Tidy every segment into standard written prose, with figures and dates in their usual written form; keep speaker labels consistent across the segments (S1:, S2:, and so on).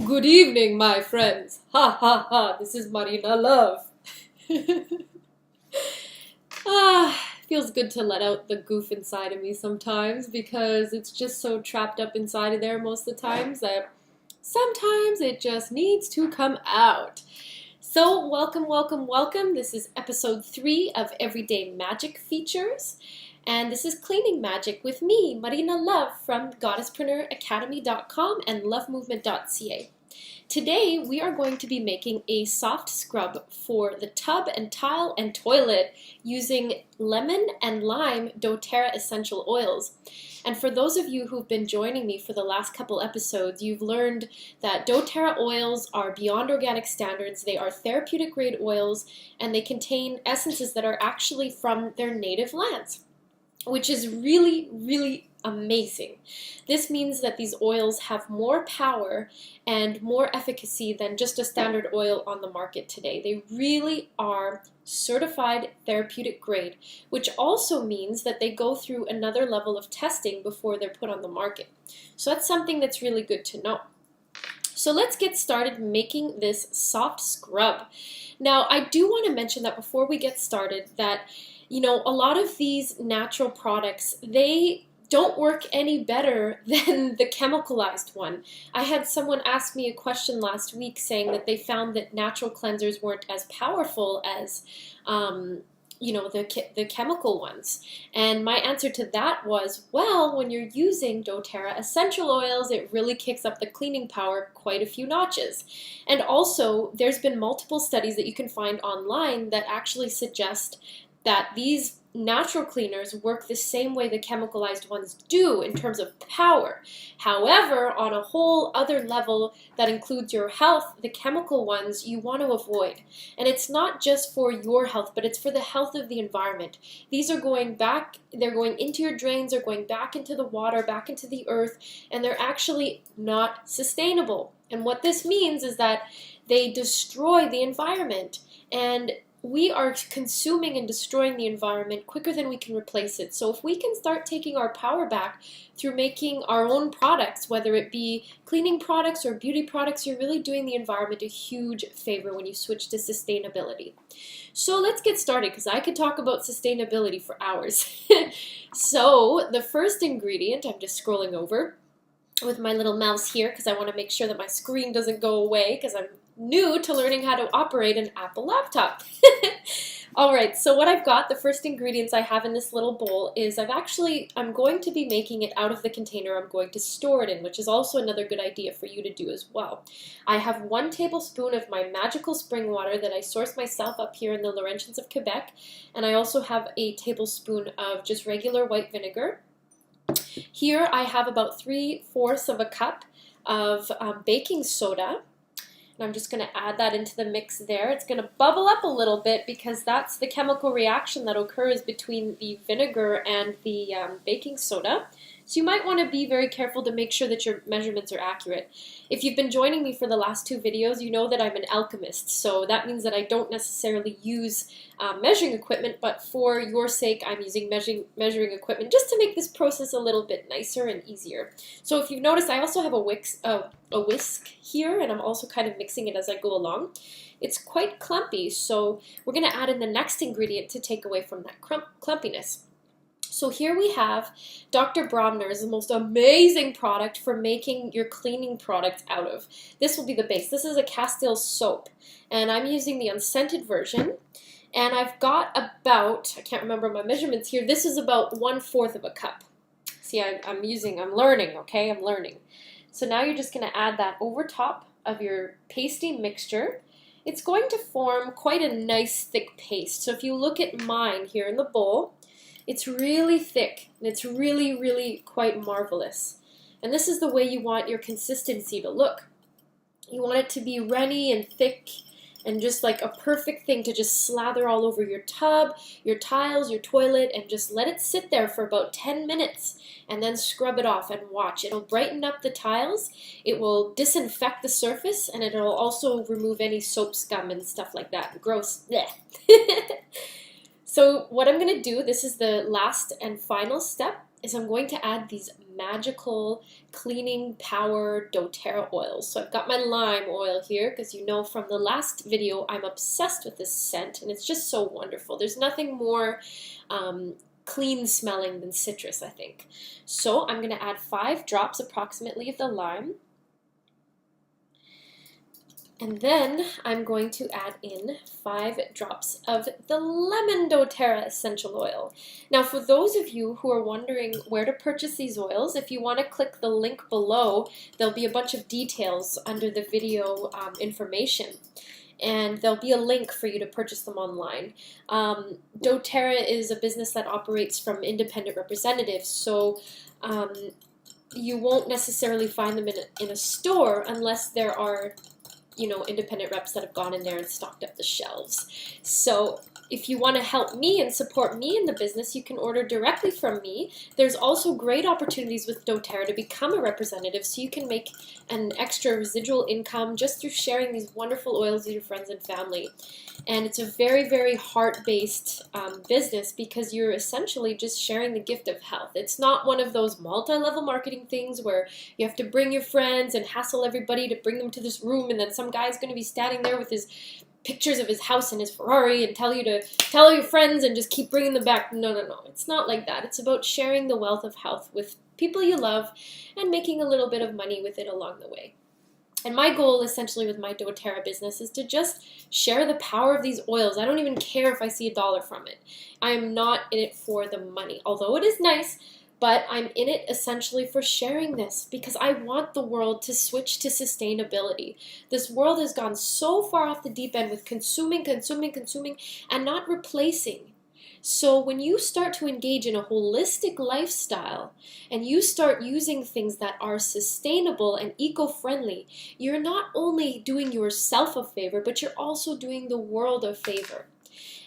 S1: Good evening, my friends. Ha ha ha, this is Marina Love. Feels good to let out the goof inside of me sometimes because it's just so trapped up inside of there most of the times that sometimes it just needs to come out. So welcome, welcome, welcome. This is episode 3 of Everyday Magic Features. And this is Cleaning Magic with me, Marina Love from Goddesspreneur and lovemovement.ca. Today we are going to be making a soft scrub for the tub and tile and toilet using lemon and lime dōTERRA essential oils. And for those of you who've been joining me for the last couple episodes, you've learned that dōTERRA oils are beyond organic standards. They are therapeutic grade oils and they contain essences that are actually from their native lands, which is really, really amazing. This means that these oils have more power and more efficacy than just a standard oil on the market today. They really are certified therapeutic grade, which also means that they go through another level of testing before they're put on the market. So that's something that's really good to know. So let's get started making this soft scrub. Now, I do want to mention that before we get started that a lot of these natural products, they don't work any better than the chemicalized one. I had someone ask me a question last week saying that they found that natural cleansers weren't as powerful as the chemical ones. And my answer to that was, well, when you're using dōTERRA essential oils, it really kicks up the cleaning power quite a few notches. And also, there's been multiple studies that you can find online that actually suggest that these natural cleaners work the same way the chemicalized ones do in terms of power. However, on a whole other level that includes your health, the chemical ones you want to avoid. And it's not just for your health, but it's for the health of the environment. These are going back, they're going into your drains, they're going back into the water, back into the earth, and they're actually not sustainable. And what this means is that they destroy the environment, and we are consuming and destroying the environment quicker than we can replace it. So if we can start taking our power back through making our own products, whether it be cleaning products or beauty products, you're really doing the environment a huge favor when you switch to sustainability. So let's get started because I could talk about sustainability for hours. So the first ingredient, I'm just scrolling over with my little mouse here because I want to make sure that my screen doesn't go away because I'm new to learning how to operate an Apple laptop. Alright, so what I've got, the first ingredients I have in this little bowl is I'm going to be making it out of the container I'm going to store it in, which is also another good idea for you to do as well. I have 1 tablespoon of my magical spring water that I source myself up here in the Laurentians of Quebec, and I also have a tablespoon of just regular white vinegar. Here I have about 3/4 of a cup of baking soda. And I'm just going to add that into the mix there. It's going to bubble up a little bit because that's the chemical reaction that occurs between the vinegar and the baking soda. So you might want to be very careful to make sure that your measurements are accurate. If you've been joining me for the last 2 videos, you know that I'm an alchemist. So that means that I don't necessarily use measuring equipment, but for your sake, I'm using measuring equipment just to make this process a little bit nicer and easier. So if you've noticed, I also have a whisk here, and I'm also kind of mixing it as I go along. It's quite clumpy, so we're going to add in the next ingredient to take away from that clumpiness. So here we have Dr. Bromner's, the most amazing product for making your cleaning product out of. This will be the base. This is a castile soap, and I'm using the unscented version. And I've got about, I can't remember my measurements here, this is about 1/4 of a cup. See, I'm learning, okay? I'm learning. So now you're just going to add that over top of your pasty mixture. It's going to form quite a nice thick paste. So if you look at mine here in the bowl, it's really thick, and it's really, really quite marvelous. And this is the way you want your consistency to look. You want it to be runny and thick and just like a perfect thing to just slather all over your tub, your tiles, your toilet, and just let it sit there for about 10 minutes and then scrub it off and watch. It'll brighten up the tiles, it will disinfect the surface, and it'll also remove any soap scum and stuff like that. Gross. So what I'm going to do, this is the last and final step, is I'm going to add these magical cleaning power doTERRA oils. So I've got my lime oil here because you know from the last video I'm obsessed with this scent and it's just so wonderful. There's nothing more clean smelling than citrus, I think. So I'm going to add 5 drops approximately of the lime. And then I'm going to add in 5 drops of the lemon doTERRA essential oil. Now for those of you who are wondering where to purchase these oils, if you want to click the link below, there'll be a bunch of details under the video information. And there'll be a link for you to purchase them online. doTERRA is a business that operates from independent representatives, so you won't necessarily find them in a store unless there are, you know, independent reps that have gone in there and stocked up the shelves. So if you want to help me and support me in the business, you can order directly from me. There's also great opportunities with doTERRA to become a representative, so you can make an extra residual income just through sharing these wonderful oils with your friends and family. And it's a very, very heart-based business because you're essentially just sharing the gift of health. It's not one of those multi-level marketing things where you have to bring your friends and hassle everybody to bring them to this room, and then some guy's going to be standing there with his pictures of his house and his Ferrari and tell you to tell all your friends and just keep bringing them back. No, no, no. It's not like that. It's about sharing the wealth of health with people you love and making a little bit of money with it along the way. And my goal essentially with my doTERRA business is to just share the power of these oils. I don't even care if I see $1 from it. I am not in it for the money, although it is nice. But I'm in it essentially for sharing this because I want the world to switch to sustainability. This world has gone so far off the deep end with consuming, and not replacing. So when you start to engage in a holistic lifestyle and you start using things that are sustainable and eco-friendly, you're not only doing yourself a favor, but you're also doing the world a favor.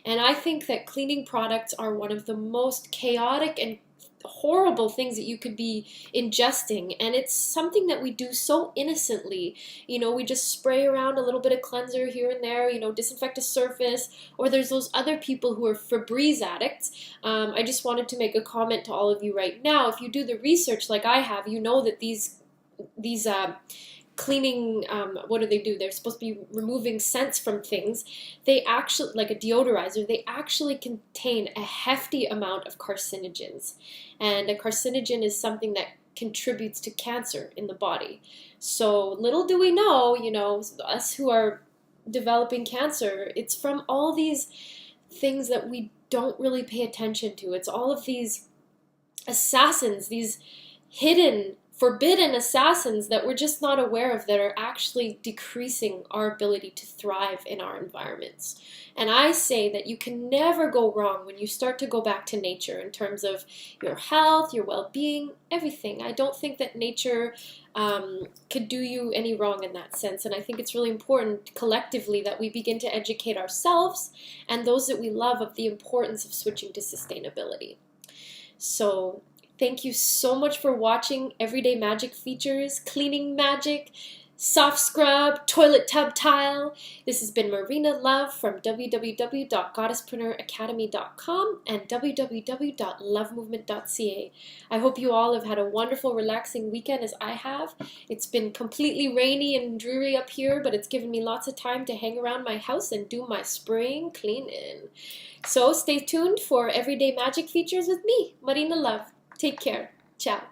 S1: And I think that cleaning products are one of the most chaotic and horrible things that you could be ingesting, and it's something that we do so innocently. You know, we just spray around a little bit of cleanser here and there, you know, disinfect a surface, or there's those other people who are Febreze addicts. I just wanted to make a comment to all of you right now. If you do the research like I have, you know that these cleaning, what do? They're supposed to be removing scents from things. They actually, like a deodorizer, they actually contain a hefty amount of carcinogens. And a carcinogen is something that contributes to cancer in the body. So little do we know, you know, us who are developing cancer, it's from all these things that we don't really pay attention to. It's all of these assassins, these hidden forbidden assassins that we're just not aware of that are actually decreasing our ability to thrive in our environments. And I say that you can never go wrong when you start to go back to nature in terms of your health, your well-being, everything. I don't think that nature could do you any wrong in that sense. And I think it's really important collectively that we begin to educate ourselves and those that we love of the importance of switching to sustainability. So thank you so much for watching Everyday Magic Features, Cleaning Magic, Soft Scrub, Toilet Tub Tile. This has been Marina Love from www.goddessprenneuracademy.com and www.lovemovement.ca. I hope you all have had a wonderful, relaxing weekend as I have. It's been completely rainy and dreary up here, but it's given me lots of time to hang around my house and do my spring cleaning. So stay tuned for Everyday Magic Features with me, Marina Love. Take care. Ciao.